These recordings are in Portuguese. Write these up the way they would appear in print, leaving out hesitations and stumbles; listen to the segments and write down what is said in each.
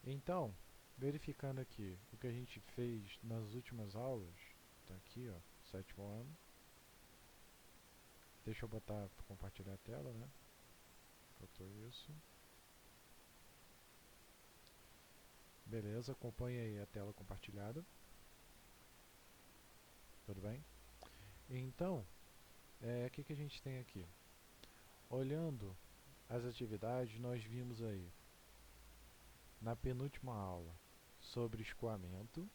Então, verificando aqui o que a gente fez nas últimas aulas, tá aqui, ó, sétimo ano. Deixa eu botar para compartilhar a tela, né? Faltou isso. Beleza, acompanha aí a tela compartilhada. Tudo bem? Então, o que a gente tem aqui? Olhando as atividades, nós vimos aí na penúltima aula sobre escoamento.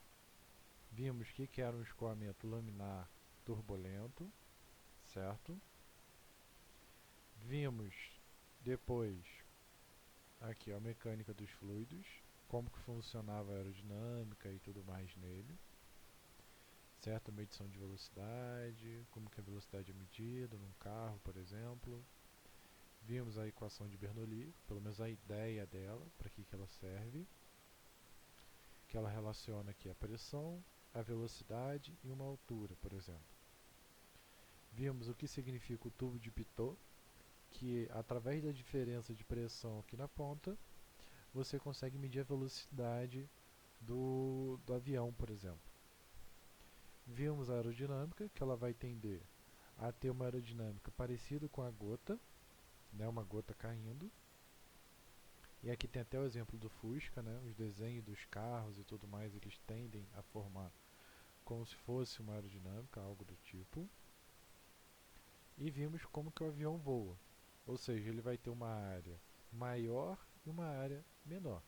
Vimos que era um escoamento laminar turbulento, certo? Vimos depois aqui a mecânica dos fluidos, como que funcionava a aerodinâmica e tudo mais nele, certo? Medição de velocidade, como que a velocidade é medida num carro, por exemplo. Vimos a equação de Bernoulli, pelo menos a ideia dela, para que ela serve, que ela relaciona aqui a pressão, a velocidade e uma altura, por exemplo. Vimos o que significa o tubo de Pitot, que através da diferença de pressão aqui na ponta, você consegue medir a velocidade do avião, por exemplo. Vimos a aerodinâmica, que ela vai tender a ter uma aerodinâmica parecida com a gota, né, uma gota caindo. E aqui tem até o exemplo do Fusca, né, os desenhos dos carros e tudo mais, eles tendem a formar como se fosse uma aerodinâmica, algo do tipo. E vimos como que o avião voa, ou seja, ele vai ter uma área maior e uma área menor.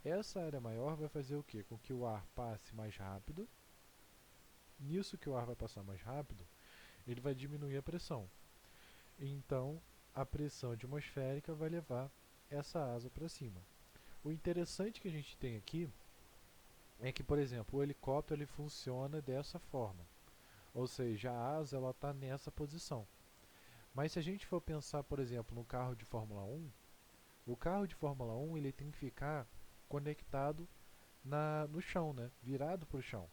Essa área maior vai fazer o quê? Com que o ar passe mais rápido. Nisso que o ar vai passar mais rápido, ele vai diminuir a pressão. Então, a pressão atmosférica vai levar essa asa para cima. O interessante que a gente tem aqui é que, por exemplo, o helicóptero ele funciona dessa forma. Ou seja, a asa está nessa posição. Mas se a gente for pensar, por exemplo, no carro de Fórmula 1, o carro de Fórmula 1 ele tem que ficar conectado no chão, né? Virado para o chão.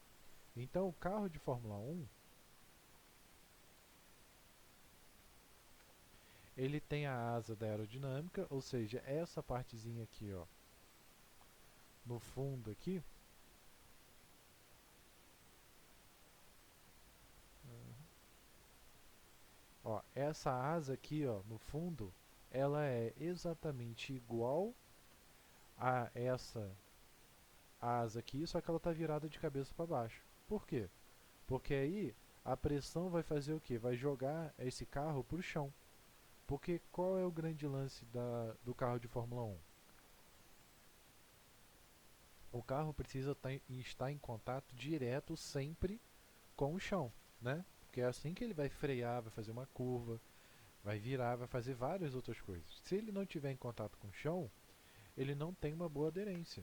Então, o carro de Fórmula 1 ele tem a asa da aerodinâmica, ou seja, essa partezinha aqui, ó, no fundo aqui, ó, essa asa aqui, ó, no fundo, ela é exatamente igual a essa asa aqui, só que ela está virada de cabeça para baixo. Por quê? Porque aí a pressão vai fazer o quê? Vai jogar esse carro para o chão. Porque qual é o grande lance do carro de Fórmula 1? O carro precisa estar em contato direto sempre com o chão, né? Porque é assim que ele vai frear, vai fazer uma curva, vai virar, vai fazer várias outras coisas. Se ele não tiver em contato com o chão, ele não tem uma boa aderência.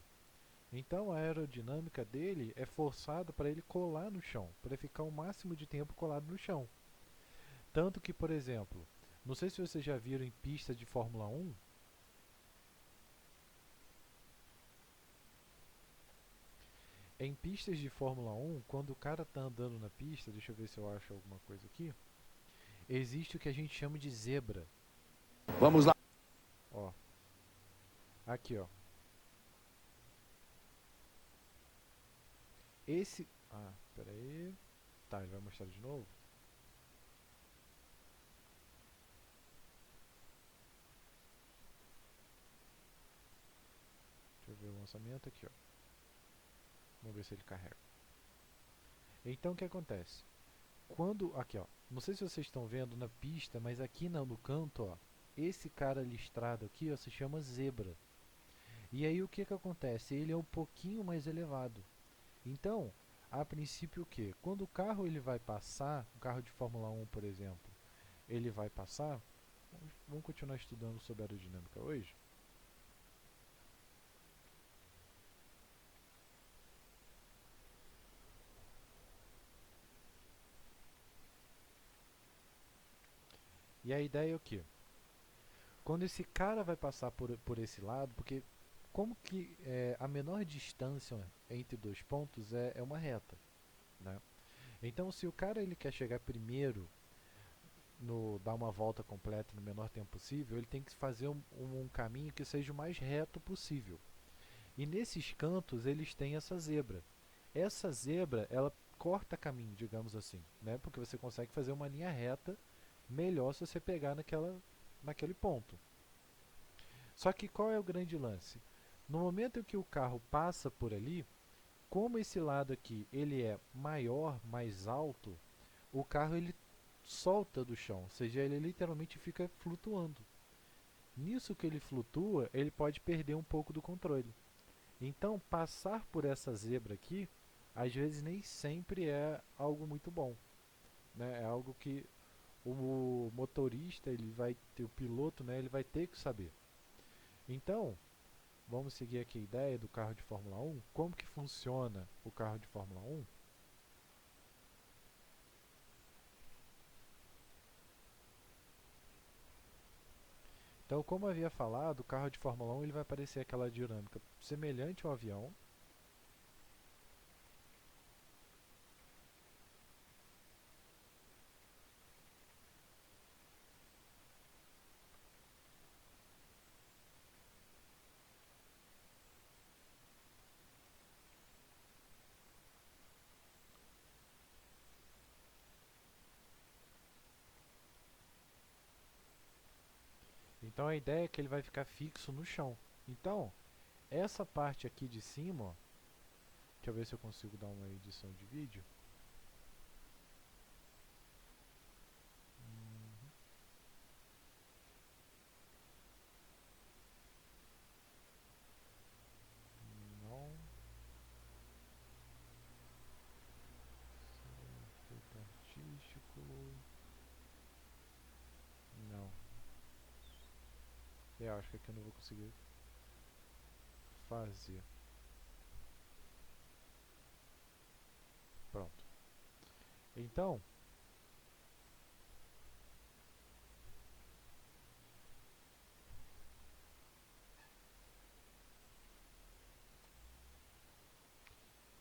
Então a aerodinâmica dele é forçada para ele colar no chão, para ele ficar o máximo de tempo colado no chão. Tanto que, por exemplo, não sei se vocês já viram em pista de Fórmula 1, em pistas de Fórmula 1, quando o cara está andando na pista, deixa eu ver se eu acho alguma coisa aqui, existe o que a gente chama de zebra. Vamos lá. Ó, aqui, ó. Esse. Ah, pera aí. Tá, ele vai mostrar de novo. Deixa eu ver o lançamento aqui, ó. Vamos ver se ele carrega. Então o que acontece? Quando. Aqui, ó. Não sei se vocês estão vendo na pista, mas aqui no canto, ó. Esse cara listrado aqui, ó, se chama zebra. E aí o que acontece? Ele é um pouquinho mais elevado. Então, a princípio o que? Quando o carro ele vai passar, o carro de Fórmula 1, por exemplo, ele vai passar. Vamos continuar estudando sobre aerodinâmica hoje? E a ideia é o que? Quando esse cara vai passar por esse lado, porque como que a menor distância entre dois pontos é uma reta, né? Então, se o cara ele quer chegar primeiro no dar uma volta completa no menor tempo possível, ele tem que fazer um caminho que seja o mais reto possível. E nesses cantos eles têm essa zebra. Essa zebra, ela corta caminho, digamos assim, né? Porque você consegue fazer uma linha reta melhor se você pegar naquele ponto. Só que qual é o grande lance? No momento em que o carro passa por ali, como esse lado aqui ele é maior, mais alto, o carro ele solta do chão, ou seja, ele literalmente fica flutuando. Nisso que ele flutua, ele pode perder um pouco do controle. Então, passar por essa zebra aqui, às vezes nem sempre é algo muito bom, né? É algo que o motorista, ele vai ter, o piloto, né, ele vai ter que saber. Então, vamos seguir aqui a ideia do carro de Fórmula 1. Como que funciona o carro de Fórmula 1? Então, como havia falado, o carro de Fórmula 1 ele vai parecer aquela dinâmica semelhante ao avião. Então, a ideia é que ele vai ficar fixo no chão. Então, essa parte aqui de cima, ó, deixa eu ver se eu consigo dar uma edição de vídeo. Não. Efeito artístico. Não. Eu acho que aqui eu não vou conseguir fazer. Pronto. Então,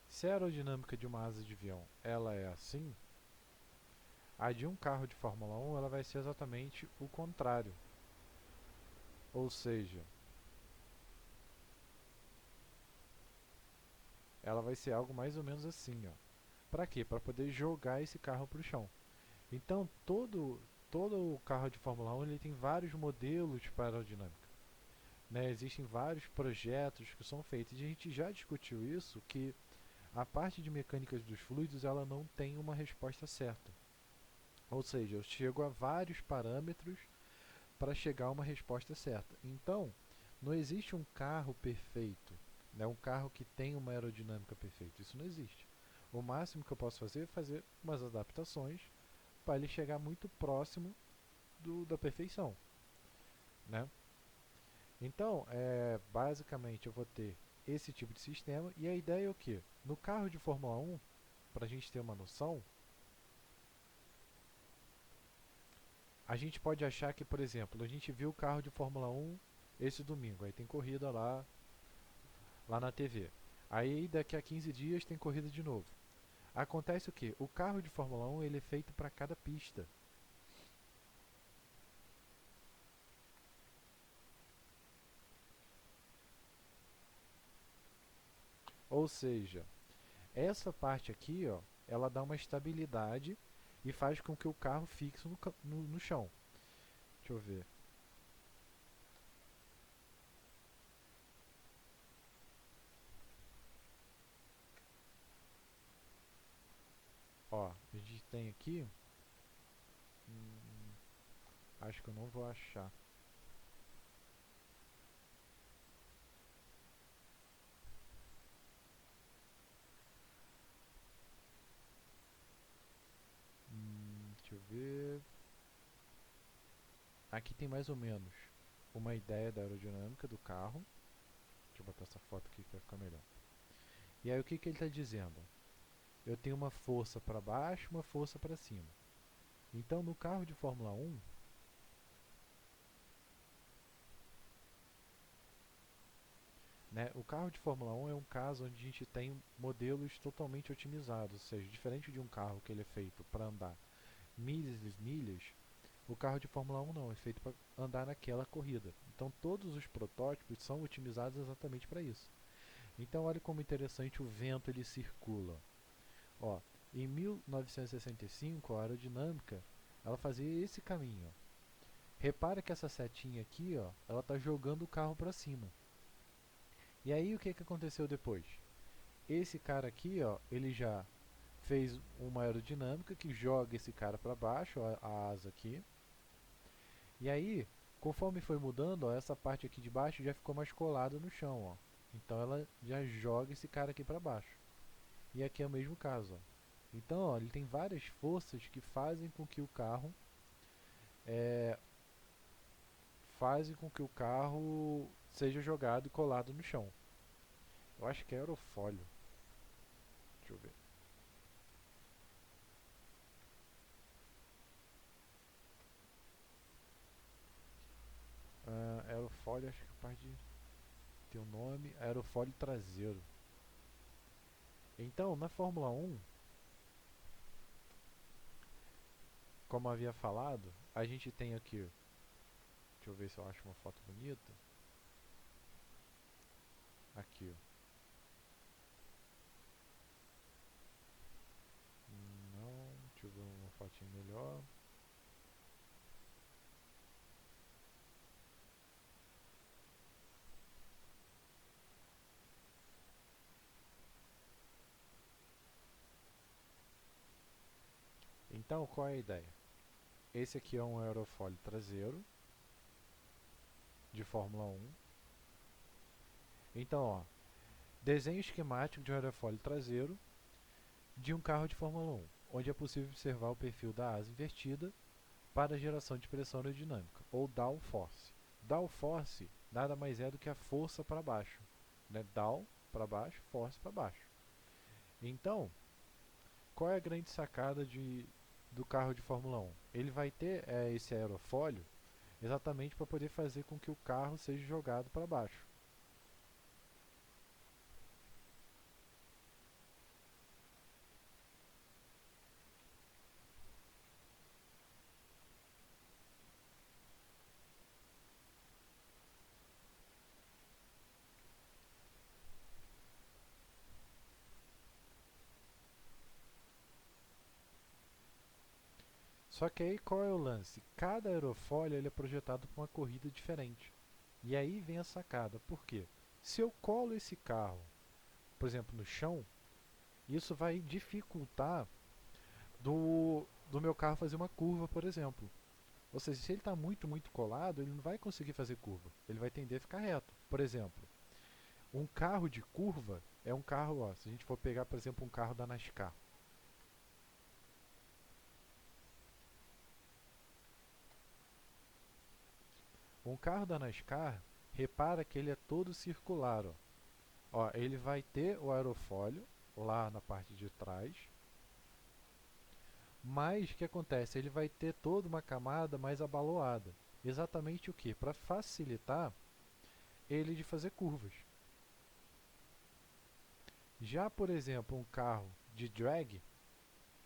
se a aerodinâmica de uma asa de avião ela é assim, a de um carro de Fórmula 1 ela vai ser exatamente o contrário. Ou seja, ela vai ser algo mais ou menos assim, ó. Para quê? Para poder jogar esse carro para o chão. Então, todo o carro de Fórmula 1 ele tem vários modelos para aerodinâmica. Né? Existem vários projetos que são feitos. E a gente já discutiu isso, que a parte de mecânicas dos fluidos ela não tem uma resposta certa. Ou seja, eu chego a vários parâmetros para chegar a uma resposta certa. Então, não existe um carro perfeito, né? Um carro que tem uma aerodinâmica perfeita. Isso não existe. O máximo que eu posso fazer é fazer umas adaptações para ele chegar muito próximo da perfeição, né? Então, basicamente eu vou ter esse tipo de sistema e a ideia é o quê? No carro de Fórmula 1, para a gente ter uma noção, a gente pode achar que, por exemplo, a gente viu o carro de Fórmula 1 esse domingo, aí tem corrida lá na TV. Aí daqui a 15 dias tem corrida de novo. Acontece o quê? O carro de Fórmula 1 ele é feito para cada pista. Ou seja, essa parte aqui, ó, ela dá uma estabilidade e faz com que o carro fixe no chão. Deixa eu ver. Ó, a gente tem aqui. Hum, acho que eu não vou achar. Deixa eu ver. Aqui tem mais ou menos uma ideia da aerodinâmica do carro. Deixa eu botar essa foto aqui que vai ficar melhor. E aí o que ele está dizendo? Eu tenho uma força para baixo, uma força para cima. Então no carro de Fórmula 1, né, o carro de Fórmula 1 é um caso onde a gente tem modelos totalmente otimizados, ou seja, diferente de um carro que ele é feito para andar milhas e milhas, o carro de Fórmula 1 não, é feito para andar naquela corrida. Então todos os protótipos são otimizados exatamente para isso. Então olha como interessante o vento ele circula. Ó, em 1965 a aerodinâmica ela fazia esse caminho. Ó. Repara que essa setinha aqui, ó, ela está jogando o carro para cima. E aí o que, que aconteceu depois? Esse cara aqui, ó, ele já fez uma aerodinâmica que joga esse cara para baixo, ó, a asa aqui. E aí, conforme foi mudando, ó, essa parte aqui de baixo já ficou mais colada no chão, ó. Então ela já joga esse cara aqui para baixo. E aqui é o mesmo caso, ó. Então, ó, ele tem várias forças que fazem com que o carro é, fazem com que o carro seja jogado e colado no chão. Eu acho que é aerofólio. Deixa eu ver. Aerofólio, acho que é capaz de ter o nome. Aerofólio traseiro. Então, na Fórmula 1, como havia falado, a gente tem aqui. Deixa eu ver se eu acho uma foto bonita. Aqui, ó. Não, deixa eu ver uma fotinha melhor. Então, qual é a ideia? Esse aqui é um aerofólio traseiro de Fórmula 1. Então, ó, desenho esquemático de um aerofólio traseiro de um carro de Fórmula 1, onde é possível observar o perfil da asa invertida para a geração de pressão aerodinâmica, ou downforce. Downforce nada mais é do que a força para baixo. Né? Down para baixo, force para baixo. Então, qual é a grande sacada do carro de Fórmula 1? Ele vai ter esse aerofólio exatamente para poder fazer com que o carro seja jogado para baixo. Só que aí qual é o lance? Cada aerofólio ele é projetado para uma corrida diferente. E aí vem a sacada. Por quê? Se eu colo esse carro, por exemplo, no chão, isso vai dificultar do meu carro fazer uma curva, por exemplo. Ou seja, se ele está muito colado, ele não vai conseguir fazer curva. Ele vai tender a ficar reto. Por exemplo, um carro de curva é um carro, ó, se a gente for pegar, por exemplo, um carro da NASCAR. Um carro da NASCAR, repara que ele é todo circular. Ó, ele vai ter o aerofólio lá na parte de trás, mas o que acontece? Ele vai ter toda uma camada mais abaloada. Exatamente o que? Para facilitar ele de fazer curvas. Já, por exemplo, um carro de drag,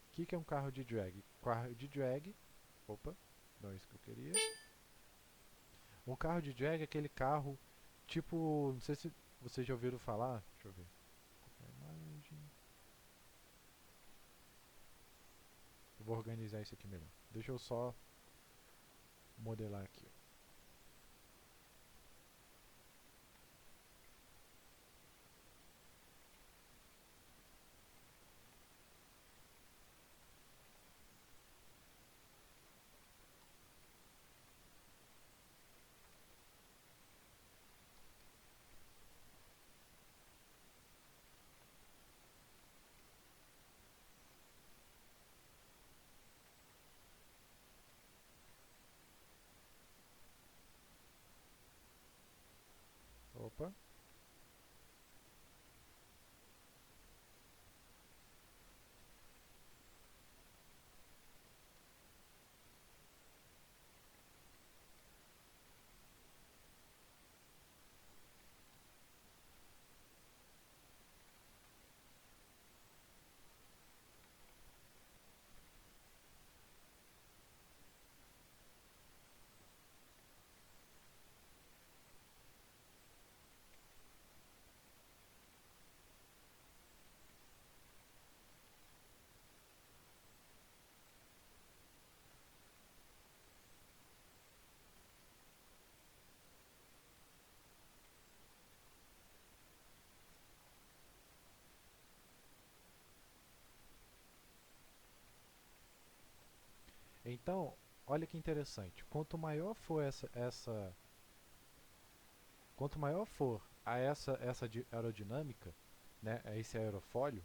o que é um carro de drag? Carro de drag, opa, não é isso que eu queria. Um carro de drag é aquele carro tipo, não sei se vocês já ouviram falar, deixa eu ver. Copiar a imagem. Eu vou organizar isso aqui melhor. Deixa eu só modelar aqui. Opa. Então, olha que interessante. Quanto maior for essa aerodinâmica, né, esse aerofólio,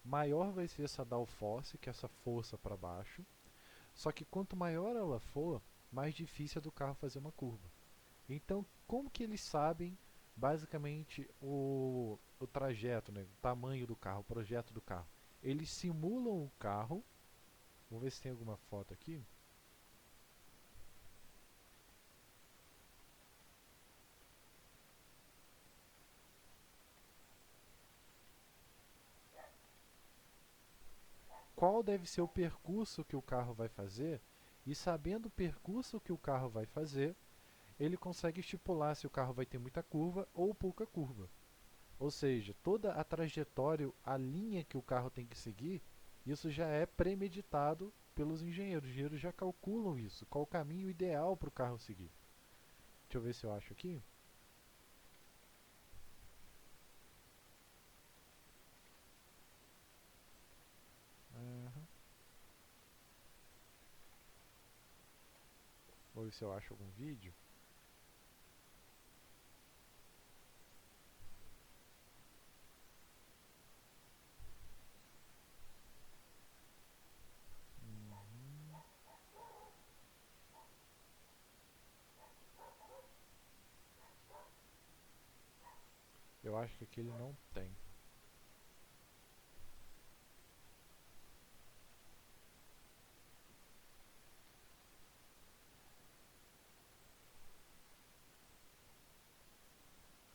maior vai ser essa downforce, que é essa força para baixo. Só que quanto maior ela for, mais difícil é do carro fazer uma curva. Então, como que eles sabem basicamente o trajeto, né, o tamanho do carro, o projeto do carro? Eles simulam o carro. Vamos ver se tem alguma foto aqui. Qual deve ser o percurso que o carro vai fazer? E sabendo o percurso que o carro vai fazer, ele consegue estipular se o carro vai ter muita curva ou pouca curva. Ou seja, toda a trajetória, a linha que o carro tem que seguir, isso já é premeditado pelos engenheiros. Os engenheiros já calculam isso, qual o caminho ideal para o carro seguir. Deixa eu ver se eu acho aqui. Uhum. Vou ver se eu acho algum vídeo. Uhum. Eu acho que aqui ele não tem.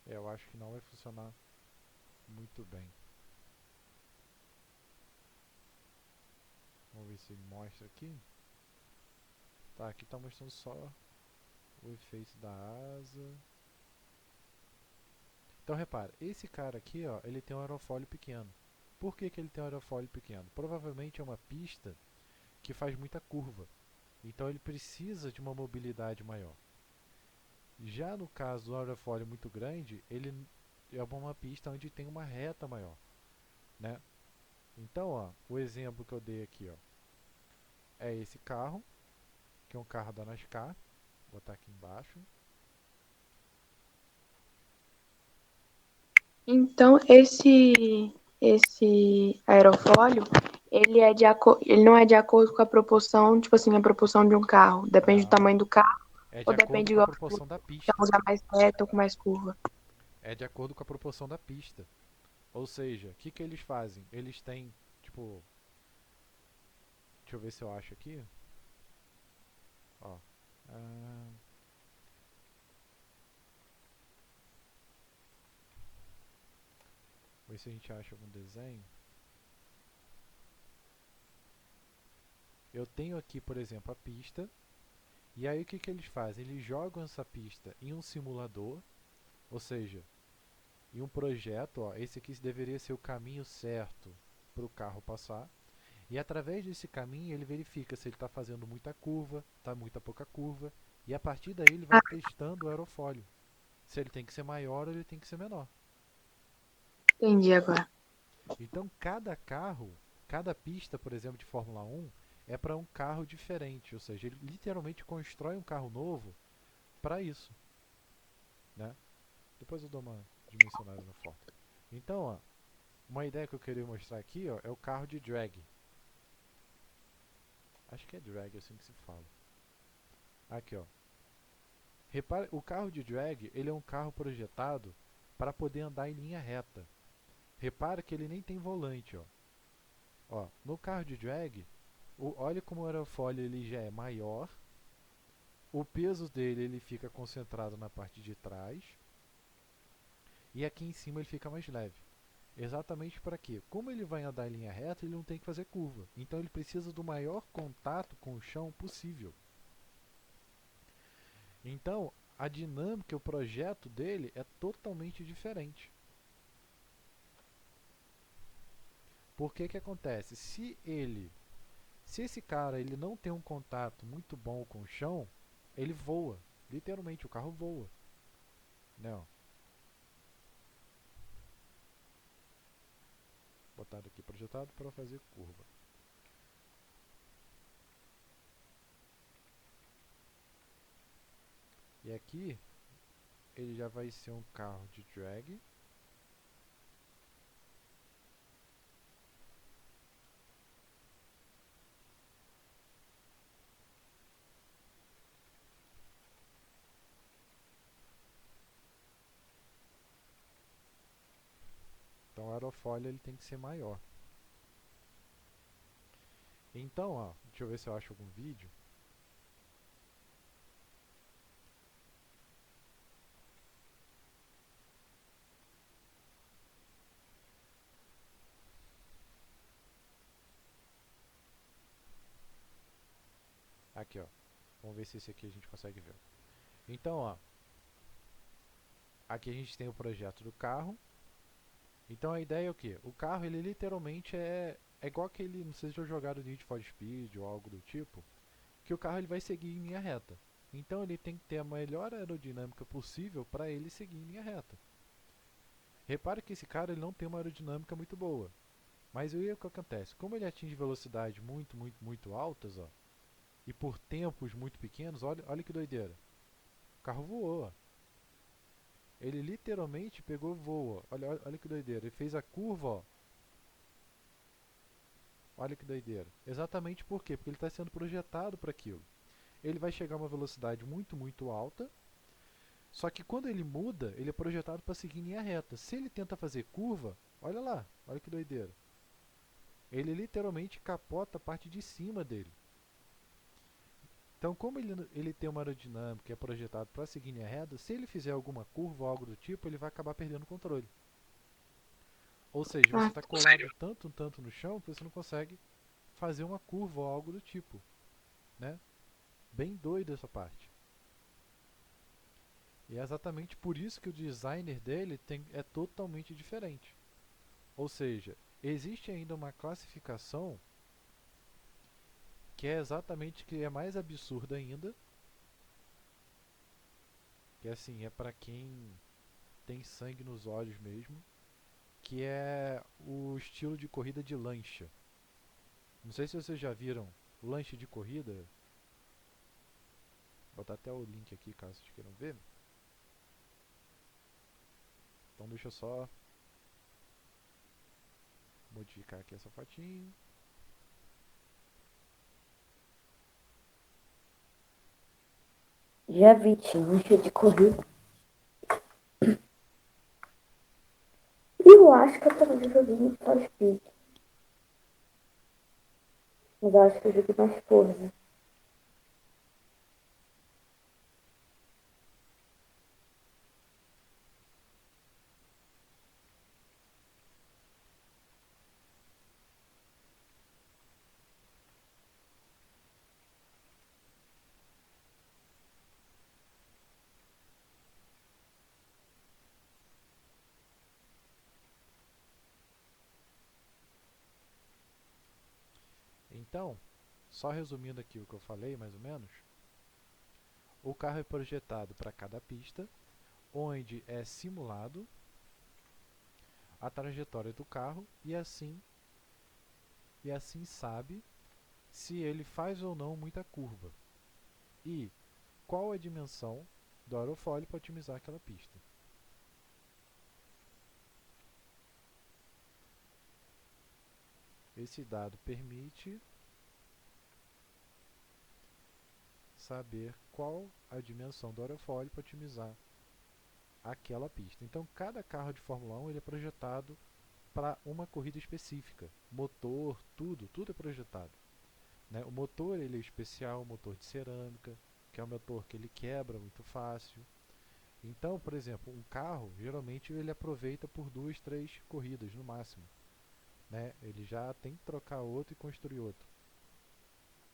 Eu acho que não vai funcionar muito bem. Vamos ver se ele mostra aqui. Tá, aqui tá mostrando só o efeito da asa. Então repara, esse cara aqui, ó, ele tem um aerofólio pequeno. Por que, que ele tem um aerofólio pequeno? Provavelmente é uma pista que faz muita curva. Então ele precisa de uma mobilidade maior. Já no caso do aerofólio muito grande, ele é uma pista onde tem uma reta maior, né? Então, ó, o exemplo que eu dei aqui, ó, é esse carro, que é um carro da NASCAR. Vou botar aqui embaixo. Então, esse aerofólio, ele não é de acordo com a proporção, tipo assim, a proporção de um carro. Depende do Não, tamanho do carro, é de ou acordo depende, com a igual você falou, proporção da se é um pista. lugar mais reto ou com mais curva. É de acordo com a proporção da pista. Ou seja, o que, que eles fazem? Eles têm, tipo, deixa eu ver se eu acho aqui. Ó. Ah, ver se a gente acha algum desenho. Eu tenho aqui, por exemplo, a pista. E aí o que, que eles fazem? Eles jogam essa pista em um simulador, ou seja, em um projeto. Ó, esse aqui deveria ser o caminho certo para o carro passar. E através desse caminho ele verifica se ele está fazendo muita curva, está muita pouca curva. E a partir daí ele vai Ah, testando o aerofólio. Se ele tem que ser maior ou ele tem que ser menor. entendi agora. Então cada carro, cada pista, por exemplo, de Fórmula 1 é para um carro diferente, ou seja, ele literalmente constrói um carro novo para isso, né? Depois eu dou uma dimensionada na foto. Então, ó, uma ideia que eu queria mostrar aqui, ó, é o carro de drag. Acho que é drag assim que se fala. Aqui, ó. Repare, o carro de drag, ele é um carro projetado para poder andar em linha reta. Repara que ele nem tem volante, ó. Ó, no carro de drag, olha como o aerofólio ele já é maior, o peso dele ele fica concentrado na parte de trás e aqui em cima ele fica mais leve. Exatamente para quê? Como ele vai andar em linha reta, ele não tem que fazer curva. Então ele precisa do maior contato com o chão possível. Então a dinâmica, o projeto dele é totalmente diferente. Por que que acontece? Se esse cara ele não tem um contato muito bom com o chão, ele voa. Literalmente o carro voa, né? Ó, botado aqui projetado para fazer curva. E aqui ele já vai ser um carro de drag. Então o aerofólio ele tem que ser maior. Então, ó, deixa eu ver se eu acho algum vídeo. Aqui, ó. Vamos ver se esse aqui a gente consegue ver. Então, ó, aqui a gente tem o projeto do carro. Então a ideia é o quê? O carro, ele literalmente é igual aquele, não sei se já jogaram Need for Speed ou algo do tipo, que o carro ele vai seguir em linha reta. Então ele tem que ter a melhor aerodinâmica possível para ele seguir em linha reta. Repare que esse cara ele não tem uma aerodinâmica muito boa. Mas aí o que acontece? Como ele atinge velocidades muito altas, ó, e por tempos muito pequenos, olha que doideira. O carro voou, ó. Ele literalmente pegou voo, ó. Olha que doideira. Ele fez a curva, ó. Olha que doideira. Exatamente por quê? Porque ele está sendo projetado para aquilo. Ele vai chegar a uma velocidade muito alta, só que quando ele muda, ele é projetado para seguir em linha reta. Se ele tenta fazer curva, olha lá, olha que doideira. Ele literalmente capota a parte de cima dele. Então, como ele tem uma aerodinâmica e é projetado para seguir em linha reta, se ele fizer alguma curva ou algo do tipo, ele vai acabar perdendo o controle. Ou seja, você Ah, está colado tanto no chão que você não consegue fazer uma curva ou algo do tipo, né? Bem doido essa parte. E é exatamente por isso que o designer dele é totalmente diferente. Ou seja, existe ainda uma classificação que é exatamente que é mais absurda ainda, que assim, é para quem tem sangue nos olhos mesmo, que é o estilo de corrida de lancha. Não sei se vocês já viram lancha de corrida. Vou botar até o link aqui caso vocês queiram ver. Então deixa eu só modificar aqui essa fotinho. Já vi, tinha de corrida. E eu acho que eu também já joguei no For Speed. Mas eu acho que eu joguei mais Forza. Então, só resumindo aqui o que eu falei, mais ou menos, o carro é projetado para cada pista, onde é simulado a trajetória do carro e assim sabe se ele faz ou não muita curva e qual a dimensão do aerofólio para otimizar aquela pista. Esse dado permite saber qual a dimensão do aerofólio para otimizar aquela pista. Então, cada carro de Fórmula 1 ele é projetado para uma corrida específica. Motor, tudo é projetado. Né? O motor ele é especial, o motor de cerâmica, que é um motor que ele quebra muito fácil. Então, por exemplo, um carro, geralmente ele aproveita por 2, 3 corridas no máximo. Né? Ele já tem que trocar outro e construir outro.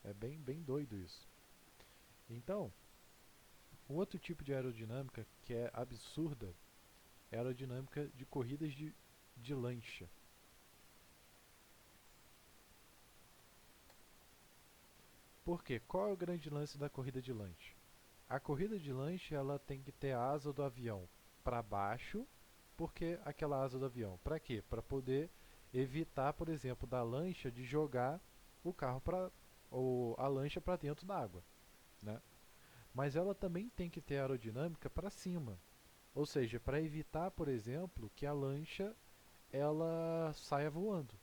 É bem doido isso. Então, um outro tipo de aerodinâmica que é absurda é a aerodinâmica de corridas de lancha. Por quê? Qual é o grande lance da corrida de lancha? A corrida de lancha ela tem que ter a asa do avião para baixo, porque aquela asa do avião, para quê? Para poder evitar, por exemplo, da lancha de jogar o carro para ou a lancha para dentro da água, né? mas ela também tem que ter aerodinâmica para cima. Ou seja, para evitar, por exemplo, que a lancha ela saia voando,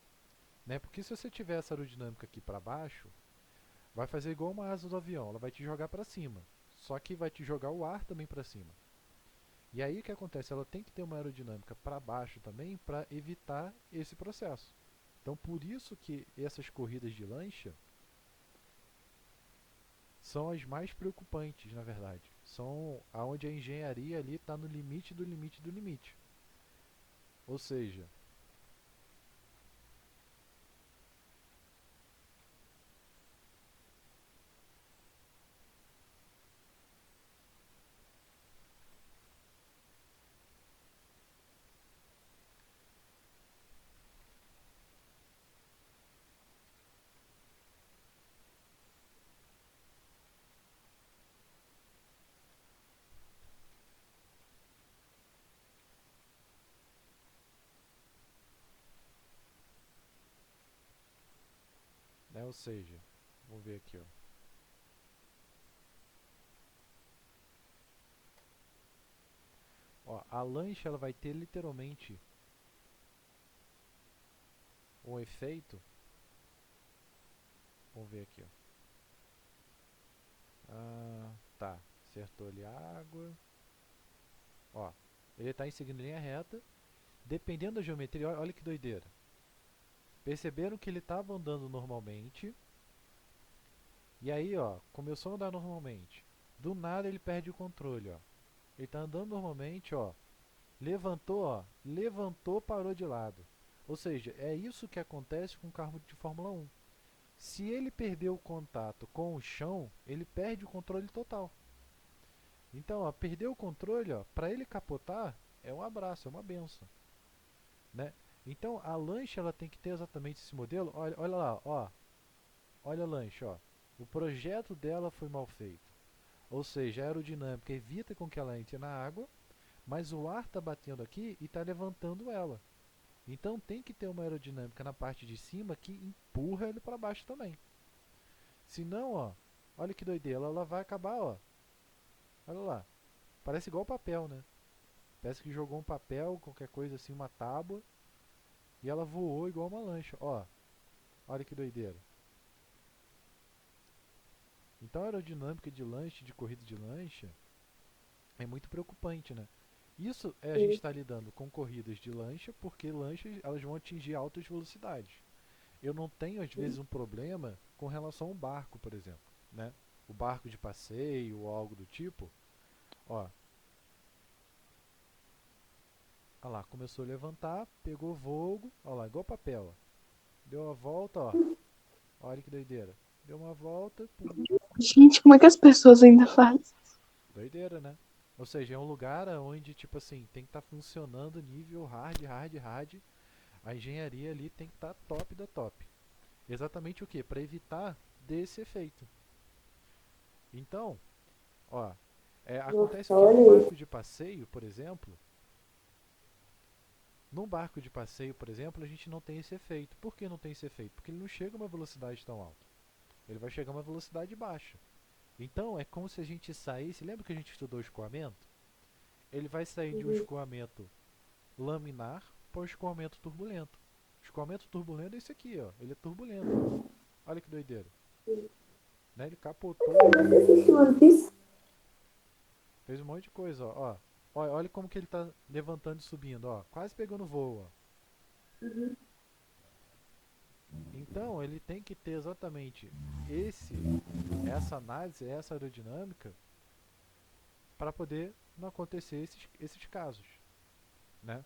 né? Porque se você tiver essa aerodinâmica aqui para baixo, vai fazer igual uma asa do avião, ela vai te jogar para cima. Só que vai te jogar o ar também para cima. E aí o que acontece? Ela tem que ter uma aerodinâmica para baixo também para evitar esse processo. Então por isso que essas corridas de lancha são as mais preocupantes, na verdade. São aonde a engenharia ali está no limite do limite do limite. Ou seja, né? Ou seja, vamos ver aqui, ó. Ó, a lancha ela vai ter literalmente um efeito. Vamos ver aqui, ó. Tá, acertou ali a água. Ó, ele está seguindo linha reta. Dependendo da geometria, olha que doideira. Perceberam que ele estava andando normalmente. E aí, ó, começou a andar normalmente. Do nada ele perde o controle, ó. Ele está andando normalmente, ó. Levantou, ó. Levantou, parou de lado. Ou seja, é isso que acontece com o carro de Fórmula 1. Se ele perder o contato com o chão, ele perde o controle total. Então, ó, perder o controle, ó, para ele capotar, é um abraço, é uma benção, né? Então, a lancha ela tem que ter exatamente esse modelo. Olha, olha lá, ó. Olha a lancha, ó. O projeto dela foi mal feito. Ou seja, a aerodinâmica evita com que ela entre na água, mas o ar está batendo aqui e está levantando ela. Então tem que ter uma aerodinâmica na parte de cima que empurra ele para baixo também. Senão, ó, olha que doideira, ela vai acabar, ó. Olha lá. Parece igual papel, né? Parece que jogou um papel, qualquer coisa assim, uma tábua, e ela voou igual uma lancha. Ó, olha que doideira. Então a aerodinâmica de lancha, de corrida de lancha, é muito preocupante, né? Isso é a gente Sim. está lidando com corridas de lancha, porque lanchas elas vão atingir altas velocidades. Eu não tenho às vezes um problema com relação ao barco, por exemplo, né? O barco de passeio ou algo do tipo. Ó, olha lá, começou a levantar, pegou voo, olha lá, igual papel, ó. Deu a volta, ó. Olha que doideira. Deu uma volta, pum. Gente, como é que as pessoas ainda fazem? Doideira, né? Ou seja, é um lugar onde, tipo assim, tem que estar funcionando nível hard, hard, hard. A engenharia ali tem que estar top da top. Exatamente o que? Para evitar desse efeito. Então, ó, Nossa, acontece o que? Num olha isso. barco de passeio, por exemplo, num barco de passeio, por exemplo, a gente não tem esse efeito. Por que não tem esse efeito? Porque ele não chega a uma velocidade tão alta. Ele vai chegar a uma velocidade baixa. Então, é como se a gente saísse. Lembra que a gente estudou escoamento? Ele vai sair de um Uhum. escoamento laminar para o escoamento turbulento. O escoamento turbulento é esse aqui, ó. Ele é turbulento, ó. Olha que doideira. Né? Ele capotou, Você assistiu One Piece? fez um monte de coisa, ó. Olha como que ele está levantando e subindo, ó. Quase pegando voo, ó. Uhum. Então, ele tem que ter exatamente esse, essa análise, essa aerodinâmica para poder não acontecer esses casos, né?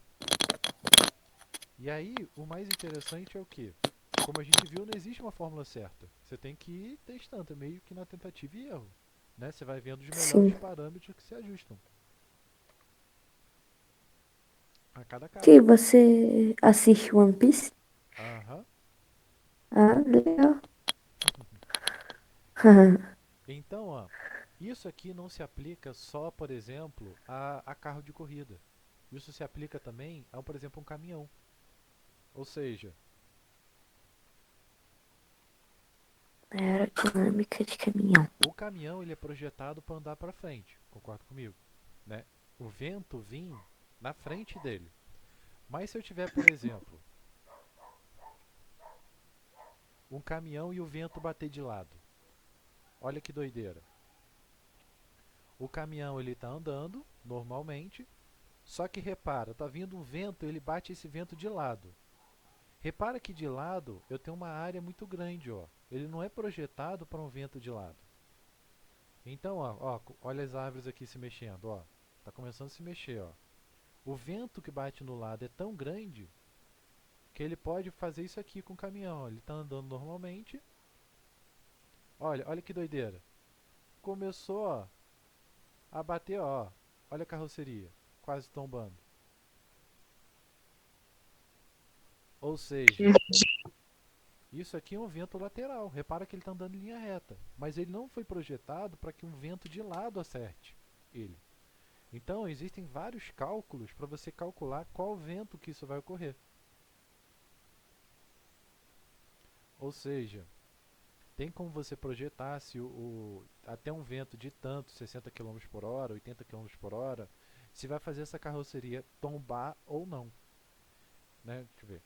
E aí, o mais interessante é o que? Como a gente viu, não existe uma fórmula certa. Você tem que ir testando, é meio que na tentativa e erro, né? Você vai vendo os melhores Sim. parâmetros que se ajustam a cada Que caso. você assiste One Piece? Aham. Ah, legal. Então, ó, isso aqui não se aplica só, por exemplo, a carro de corrida. Isso se aplica também a, por exemplo, um caminhão. Ou seja, Aerodinâmica de caminhão. O caminhão ele é projetado para andar para frente, concorda comigo? Né? O vento vir na frente dele. Mas se eu tiver, por exemplo, um caminhão e o vento bater de lado, olha que doideira. O caminhão ele está andando normalmente, só que repara, tá vindo um vento, ele bate esse vento de lado. Repara que de lado eu tenho uma área muito grande, ó. Ele não é projetado para um vento de lado. Então, olha as árvores aqui se mexendo, ó. Tá começando a se mexer, ó. O vento que bate no lado é tão grande que ele pode fazer isso aqui com o caminhão. Ó. Ele está andando normalmente. Olha que doideira. Começou, ó, a bater, ó. Olha a carroceria, quase tombando. Ou seja, isso aqui é um vento lateral. Repara que ele está andando em linha reta. Mas ele não foi projetado para que um vento de lado acerte ele. Então, existem vários cálculos para você calcular qual vento que isso vai ocorrer. Ou seja, tem como você projetar se até um vento de tanto, 60 km por hora, 80 km por hora, se vai fazer essa carroceria tombar ou não. Né? Deixa eu ver.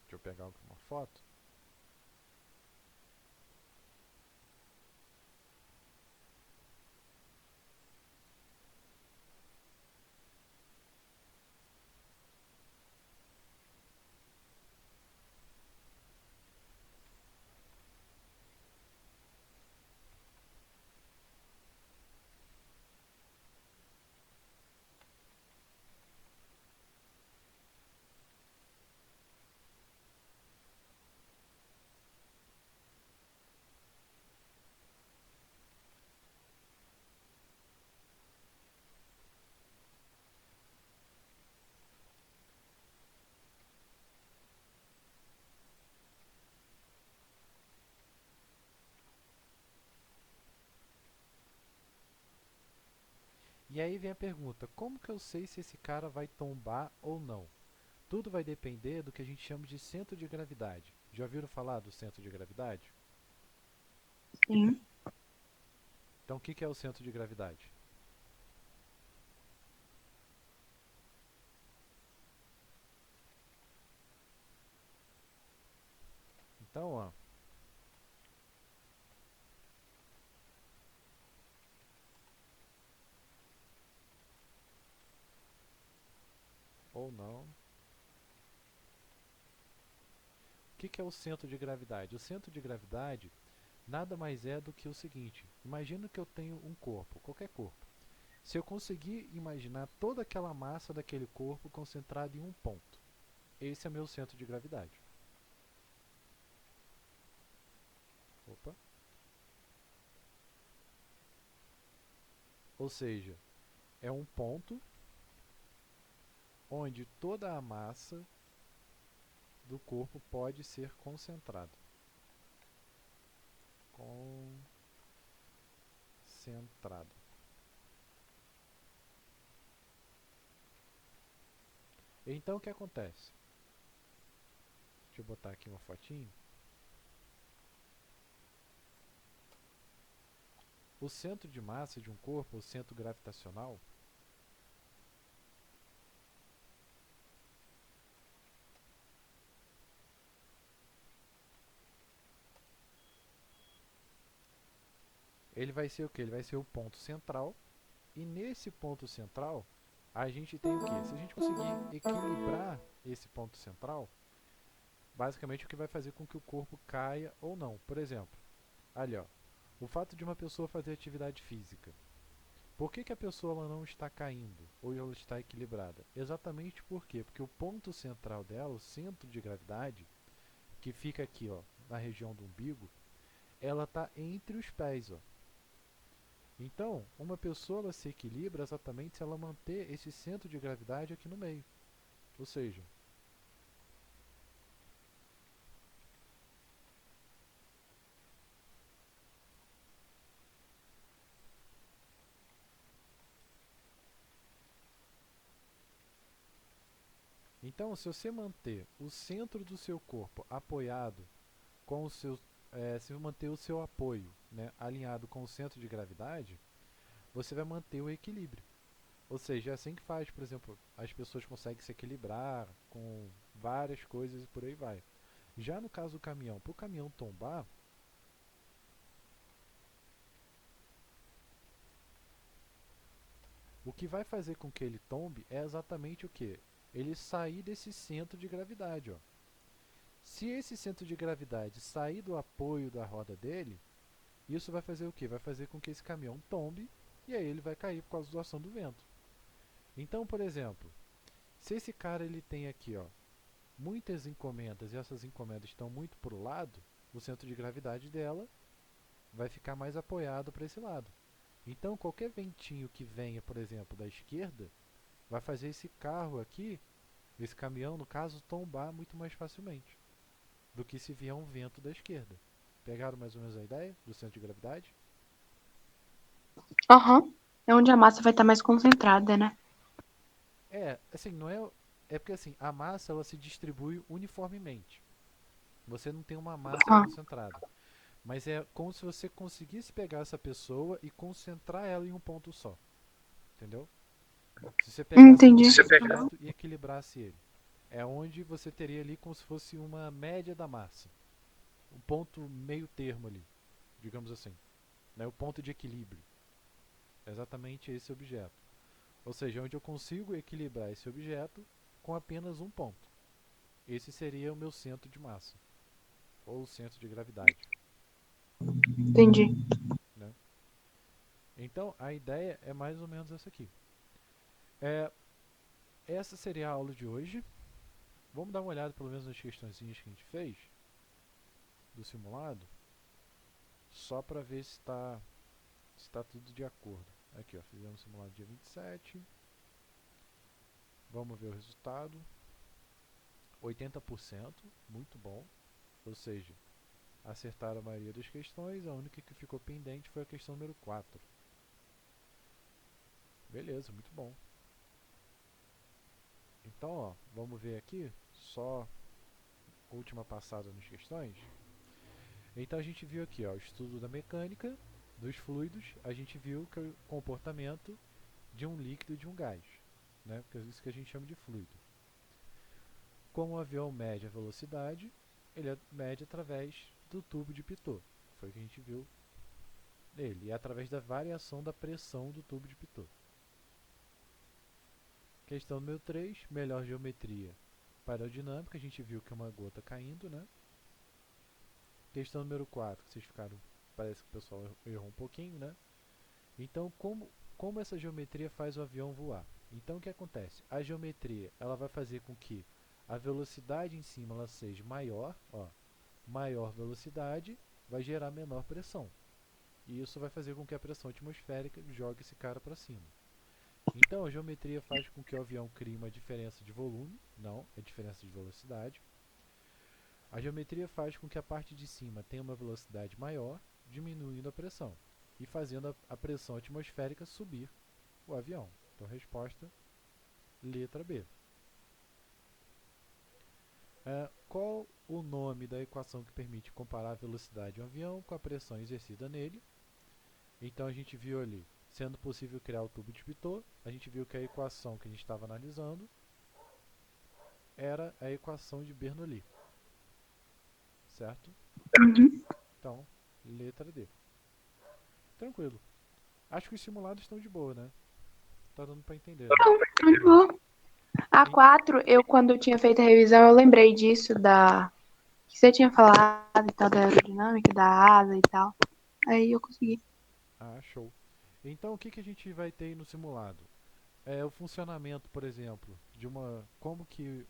Deixa eu pegar uma foto. E aí vem a pergunta, como que eu sei se esse cara vai tombar ou não? Tudo vai depender do que a gente chama de centro de gravidade. Já ouviram falar do centro de gravidade? Sim. Então o que é o centro de gravidade? Então, ó, ou não. O que é o centro de gravidade? O centro de gravidade nada mais é do que o seguinte: imagina que eu tenho um corpo, qualquer corpo. Se eu conseguir imaginar toda aquela massa daquele corpo concentrada em um ponto, esse é meu centro de gravidade. Opa. Ou seja, é um ponto onde toda a massa do corpo pode ser concentrada. Concentrada. Então o que acontece? Deixa eu botar aqui uma fotinho. O centro de massa de um corpo, o centro gravitacional, ele vai ser o quê? Ele vai ser o ponto central. E nesse ponto central, a gente tem o quê? Se a gente conseguir equilibrar esse ponto central, basicamente o que vai fazer com que o corpo caia ou não. Por exemplo, ali ó, o fato de uma pessoa fazer atividade física. Por que a pessoa ela não está caindo ou ela está equilibrada? Exatamente por quê? Porque o ponto central dela, o centro de gravidade, que fica aqui ó, na região do umbigo, ela está entre os pés. Ó. Então, uma pessoa ela se equilibra exatamente se ela manter esse centro de gravidade aqui no meio. Ou seja, Então, se você manter o centro do seu corpo apoiado com o seu, se manter o seu apoio, né, alinhado com o centro de gravidade, você vai manter o equilíbrio. Ou seja, é assim que faz, por exemplo, as pessoas conseguem se equilibrar com várias coisas e por aí vai. Já no caso do caminhão, para o caminhão tombar, o que vai fazer com que ele tombe é exatamente o que? Ele sair desse centro de gravidade. Ó. Se esse centro de gravidade sair do apoio da roda dele, isso vai fazer o que? Vai fazer com que esse caminhão tombe e aí ele vai cair por causa da ação do vento. Então, por exemplo, se esse cara ele tem aqui ó, muitas encomendas e essas encomendas estão muito para o lado, o centro de gravidade dela vai ficar mais apoiado para esse lado. Então, qualquer ventinho que venha, por exemplo, da esquerda, vai fazer esse carro aqui, esse caminhão, no caso, tombar muito mais facilmente do que se vier um vento da esquerda. Pegaram mais ou menos a ideia do centro de gravidade? Aham. É onde a massa vai estar mais concentrada, né? Assim, não é... É porque assim, a massa ela se distribui uniformemente. Você não tem uma massa Ah, concentrada. Mas é como se você conseguisse pegar essa pessoa e concentrar ela em um ponto só. Entendeu? Se você pegasse entendi. qualquer objeto e equilibrasse ele. É onde você teria ali como se fosse uma média da massa. Um ponto meio termo ali, digamos assim. Né? O ponto de equilíbrio. É exatamente esse objeto. Ou seja, onde eu consigo equilibrar esse objeto com apenas um ponto. Esse seria o meu centro de massa. Ou centro de gravidade. Entendi. Né? Então, a ideia é mais ou menos essa aqui. Essa seria a aula de hoje. Vamos dar uma olhada pelo menos nas questõezinhas que a gente fez do simulado, só para ver se está tudo de acordo. Aqui, ó, fizemos o simulado dia 27. Vamos ver o resultado. 80%, muito bom. Ou seja, acertaram a maioria das questões, a única que ficou pendente foi a questão número 4. Beleza, muito bom. Então, ó, vamos ver aqui, só última passada nas questões. Então a gente viu aqui, ó, o estudo da mecânica dos fluidos, a gente viu que é o comportamento de um líquido e de um gás, né? Porque é isso que a gente chama de fluido. Como o avião mede a velocidade, ele mede através do tubo de Pitot. Foi o que a gente viu nele. E é através da variação da pressão do tubo de Pitot. Questão número 3, melhor geometria para a aerodinâmica. A gente viu que é uma gota caindo, né? Questão número 4, que vocês ficaram... Parece que o pessoal errou um pouquinho, né? Então, como essa geometria faz o avião voar? Então, o que acontece? A geometria ela vai fazer com que a velocidade em cima ela seja maior. Ó, maior velocidade vai gerar menor pressão. E isso vai fazer com que a pressão atmosférica jogue esse cara para cima. Então, a geometria faz com que o avião crie uma diferença de volume, não, é diferença de velocidade. A geometria faz com que a parte de cima tenha uma velocidade maior, diminuindo a pressão e fazendo a pressão atmosférica subir o avião. Então, resposta letra B. Qual o nome da equação que permite comparar a velocidade de um avião com a pressão exercida nele? Então, a gente viu ali, sendo possível criar o tubo de Pitot, a gente viu que a equação que a gente estava analisando era a equação de Bernoulli. Certo? Uhum. Então, letra D. Tranquilo. Acho que os simulados estão de boa, né? Tá dando pra entender, né? Muito bom. A 4, quando eu tinha feito a revisão, eu lembrei disso, que você tinha falado e tal, da aerodinâmica, da asa e tal. Aí eu consegui. Ah, show. Então, o que, que a gente vai ter aí no simulado? O funcionamento, por exemplo, de uma... Como que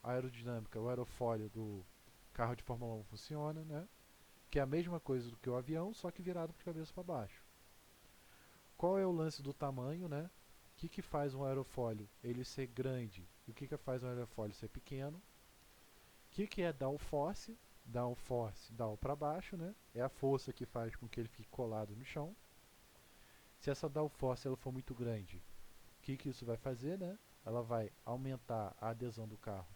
a aerodinâmica, o aerofólio do carro de Fórmula 1 funciona, né? Que é a mesma coisa do que o avião, só que virado de cabeça para baixo. Qual é o lance do tamanho, né? O que, que faz um aerofólio ele ser grande e o que, que faz um aerofólio ser pequeno? O que, que é downforce? Downforce, down para baixo, né? É a força que faz com que ele fique colado no chão. Se essa downforce ela for muito grande, o que, que isso vai fazer, né? ela vai aumentar a adesão do carro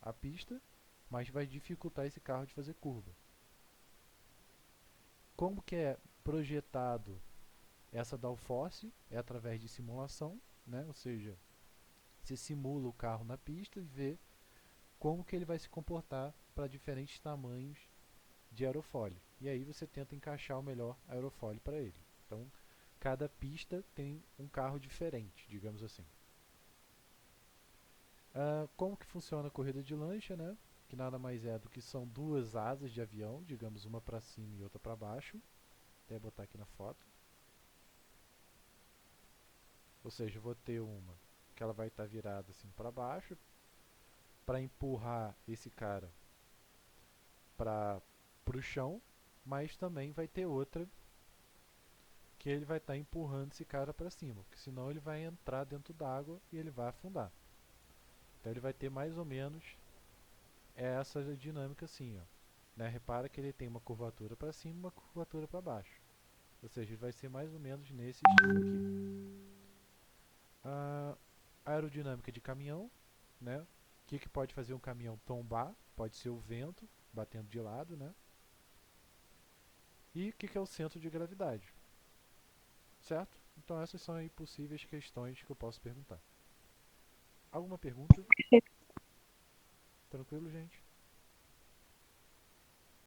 à pista, mas vai dificultar esse carro de fazer curva. Como que é projetado essa downforce? É através de simulação, né? Ou seja, você simula o carro na pista e vê como que ele vai se comportar para diferentes tamanhos de aerofólio. E aí você tenta encaixar o melhor aerofólio para ele. Então, cada pista tem um carro diferente, digamos assim. Como que funciona a corrida de lancha, né? Que nada mais é do que são duas asas de avião, digamos uma para cima e outra para baixo. Até botar aqui na foto. Ou seja, eu vou ter uma que ela vai estar virada assim para baixo para empurrar esse cara para o chão, mas também vai ter outra que ele vai estar empurrando esse cara para cima, porque senão ele vai entrar dentro d'água e ele vai afundar. Então ele vai ter mais ou menos essa dinâmica assim, ó. Né? Repara que ele tem uma curvatura para cima e uma curvatura para baixo. Ou seja, ele vai ser mais ou menos nesse estilo aqui. A aerodinâmica de caminhão, né? O que pode fazer um caminhão tombar? Pode ser o vento batendo de lado, né? E o que é o centro de gravidade? Certo? Então essas são aí possíveis questões que eu posso perguntar. Alguma pergunta? Tranquilo, gente?